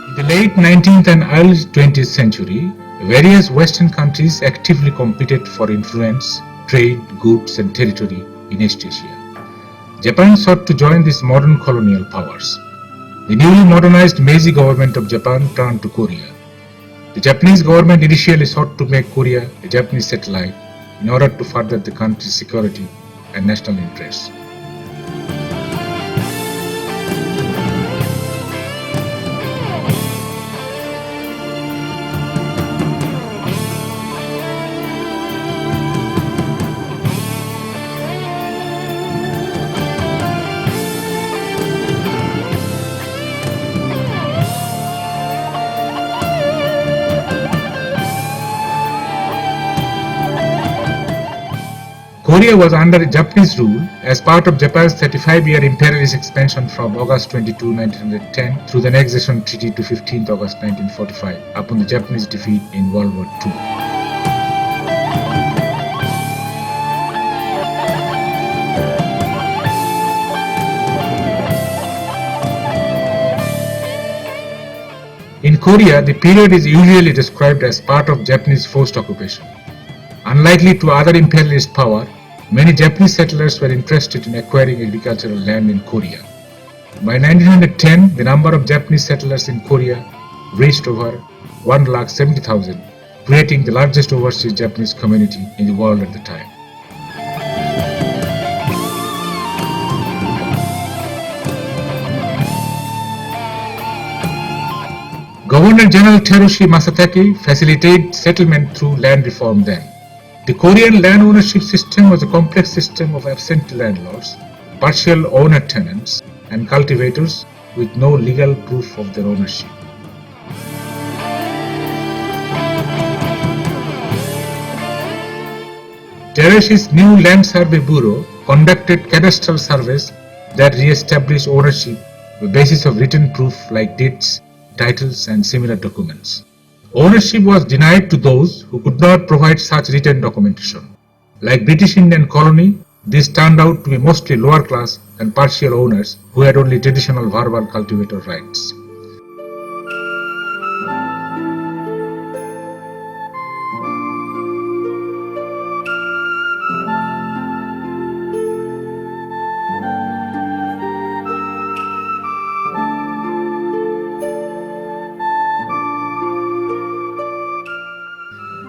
In the late 19th and early 20th century, various Western countries actively competed for influence, trade, goods, and territory in East Asia. Japan sought to join these modern colonial powers. The newly modernized Meiji government of Japan turned to Korea. The Japanese government initially sought to make Korea a Japanese satellite in order to further the country's security and national interests. Korea was under Japanese rule as part of Japan's 35-year imperialist expansion from August 22, 1910 through the Annexation Treaty to 15th August 1945 upon the Japanese defeat in World War II. In Korea, the period is usually described as part of Japanese forced occupation. Unlikely to other imperialist power, many Japanese settlers were interested in acquiring agricultural land in Korea. By 1910, the number of Japanese settlers in Korea reached over 170,000, creating the largest overseas Japanese community in the world at the time. Governor General Terushi Masatake facilitated settlement through land reform then. The Korean land ownership system was a complex system of absentee landlords, partial owner tenants, and cultivators with no legal proof of their ownership. Terushi's new Land Survey Bureau conducted cadastral surveys that re-established ownership on the basis of written proof like deeds, titles, and similar documents. Ownership was denied to those who could not provide such written documentation. Like British Indian colony, these turned out to be mostly lower class and partial owners who had only traditional verbal cultivator rights.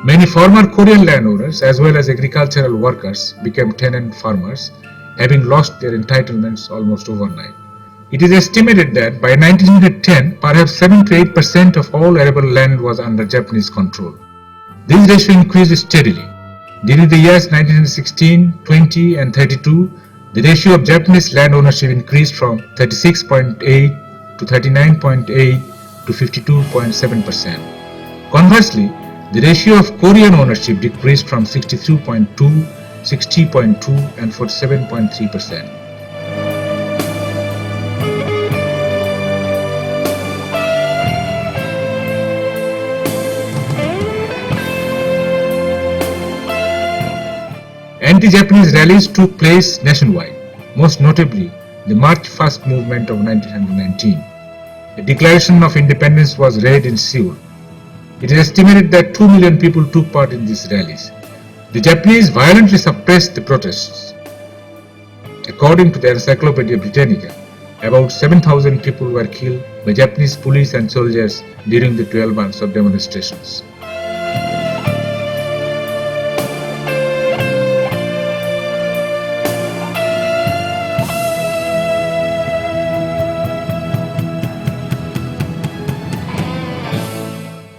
Many former Korean landowners as well as agricultural workers became tenant farmers, having lost their entitlements almost overnight. It is estimated that by 1910, perhaps 7 to 8% of all arable land was under Japanese control. This ratio increased steadily. During the years 1916, 20, and 32, the ratio of Japanese land ownership increased from 36.8 to 39.8 to 52.7%. Conversely, the ratio of Korean ownership decreased from 63.2, 60.2, and 47.3%. Anti-Japanese rallies took place nationwide, most notably the March 1st movement of 1919. A declaration of independence was read in Seoul. It is estimated that 2 million people took part in these rallies. The Japanese violently suppressed the protests. According to the Encyclopedia Britannica, about 7,000 people were killed by Japanese police and soldiers during the 12 months of demonstrations.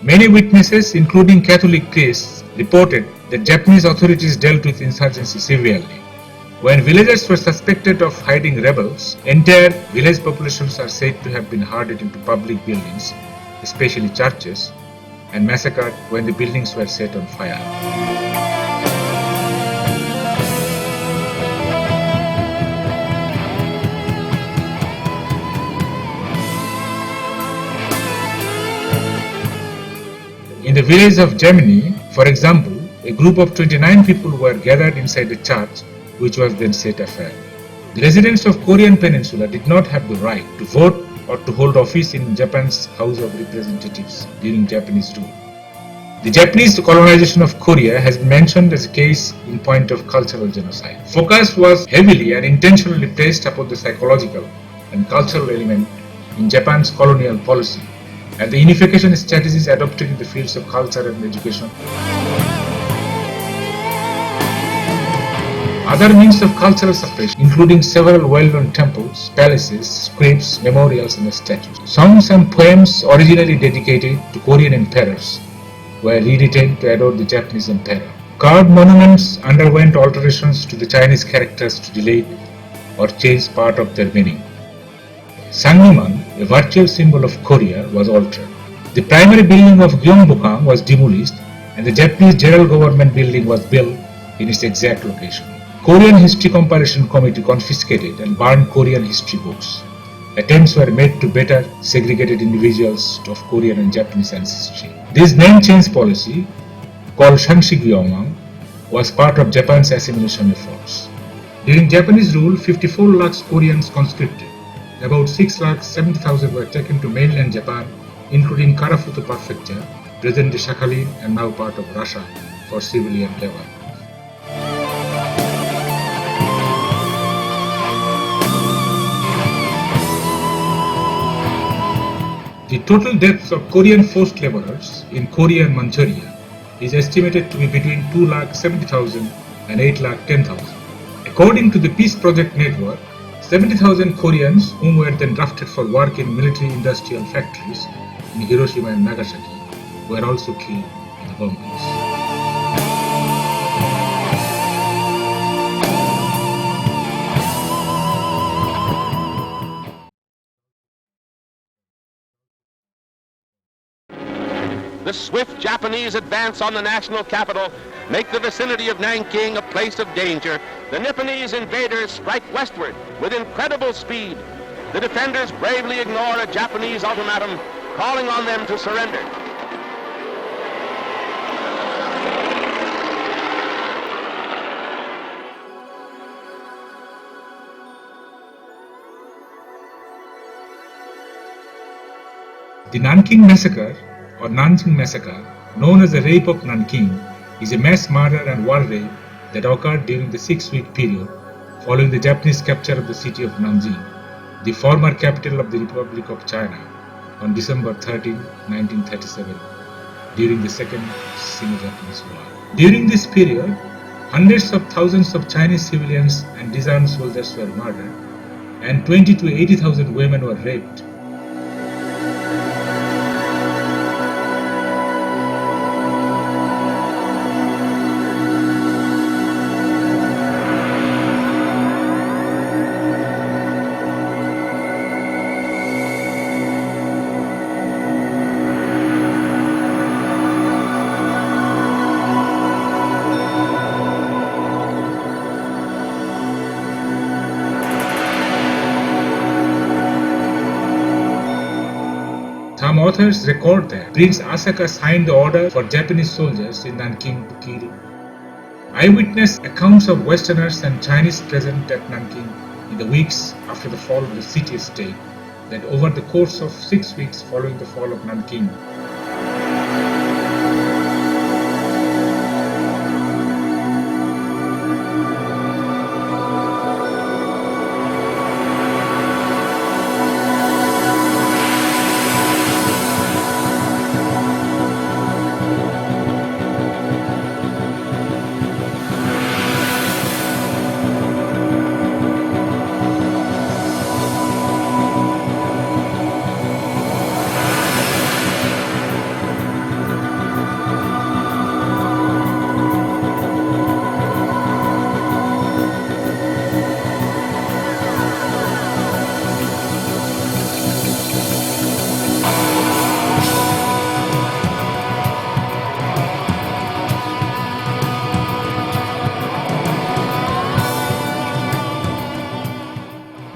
Many witnesses, including Catholic priests, reported that Japanese authorities dealt with insurgency severely. When villagers were suspected of hiding rebels, entire village populations are said to have been herded into public buildings, especially churches, and massacred when the buildings were set on fire. In the village of Gemini, for example, a group of 29 people were gathered inside a church which was then set afire. The residents of Korean Peninsula did not have the right to vote or to hold office in Japan's House of Representatives during Japanese rule. The Japanese colonization of Korea has been mentioned as a case in point of cultural genocide. Focus was heavily and intentionally placed upon the psychological and cultural element in Japan's colonial policy and the unification strategies adopted in the fields of culture and education. Other means of cultural suppression, including several well-known temples, palaces, scripts, memorials, and statues. Songs and poems originally dedicated to Korean emperors were rewritten to adorn the Japanese emperor. Carved monuments underwent alterations to the Chinese characters to delete or change part of their meaning. Sangniman, a virtual symbol of Korea, was altered. The primary building of Gyeongbokgung was demolished and the Japanese General Government building was built in its exact location. Korean History Compilation Committee confiscated and burned Korean history books. Attempts were made to better segregated individuals of Korean and Japanese ancestry. This name change policy, called Shanshigyeongang, was part of Japan's assimilation efforts. During Japanese rule, 54 lakhs Koreans conscripted. About 6,70,000 were taken to mainland Japan, including Karafuto Prefecture, present-day Sakhalin and now part of Russia, for civilian labor. The total deaths of Korean forced laborers in Korea and Manchuria is estimated to be between 2,70,000 and 8,10,000. According to the Peace Project Network, 70,000 Koreans whom were then drafted for work in military industrial factories in Hiroshima and Nagasaki were also killed in the bombings. The swift Japanese advance on the national capital make the vicinity of Nanking a place of danger. The Nipponese invaders strike westward with incredible speed. The defenders bravely ignore a Japanese ultimatum calling on them to surrender. The Nanking Massacre, or Nanjing Massacre, known as the Rape of Nanking, is a mass murder and war rape that occurred during the 6-week period following the Japanese capture of the city of Nanjing, the former capital of the Republic of China, on December 13, 1937, during the Second Sino-Japanese War. During this period, hundreds of thousands of Chinese civilians and disarmed soldiers were murdered, and 20 to 80,000 women were raped. Some authors record that Prince Asaka signed the order for Japanese soldiers in Nanking to kill. Eyewitness accounts of Westerners and Chinese present at Nanking in the weeks after the fall of the city-state that over the course of 6 weeks following the fall of Nanking,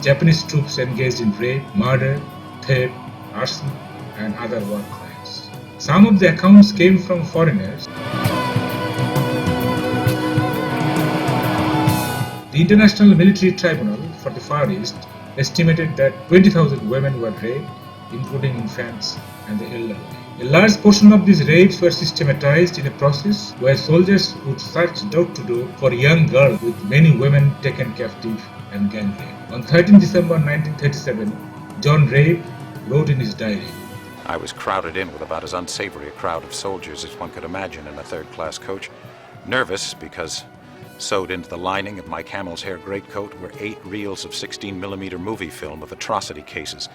Japanese troops engaged in rape, murder, theft, arson, and other war crimes. Some of the accounts came from foreigners. The International Military Tribunal for the Far East estimated that 20,000 women were raped, including infants and the elderly. A large portion of these rapes were systematized in a process where soldiers would search door to door for young girls, with many women taken captive and gang raped. On 13 December 1937, John Rabe wrote in his diary, I was crowded in with about as unsavory a crowd of soldiers as one could imagine in a third-class coach. Nervous because sewed into the lining of my camel's hair greatcoat were 8 reels of 16mm movie film of atrocity cases,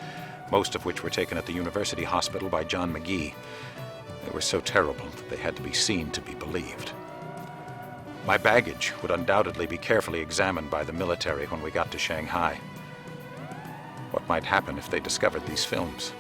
most of which were taken at the University Hospital by John McGee. They were so terrible that they had to be seen to be believed. My baggage would undoubtedly be carefully examined by the military when we got to Shanghai. What might happen if they discovered these films?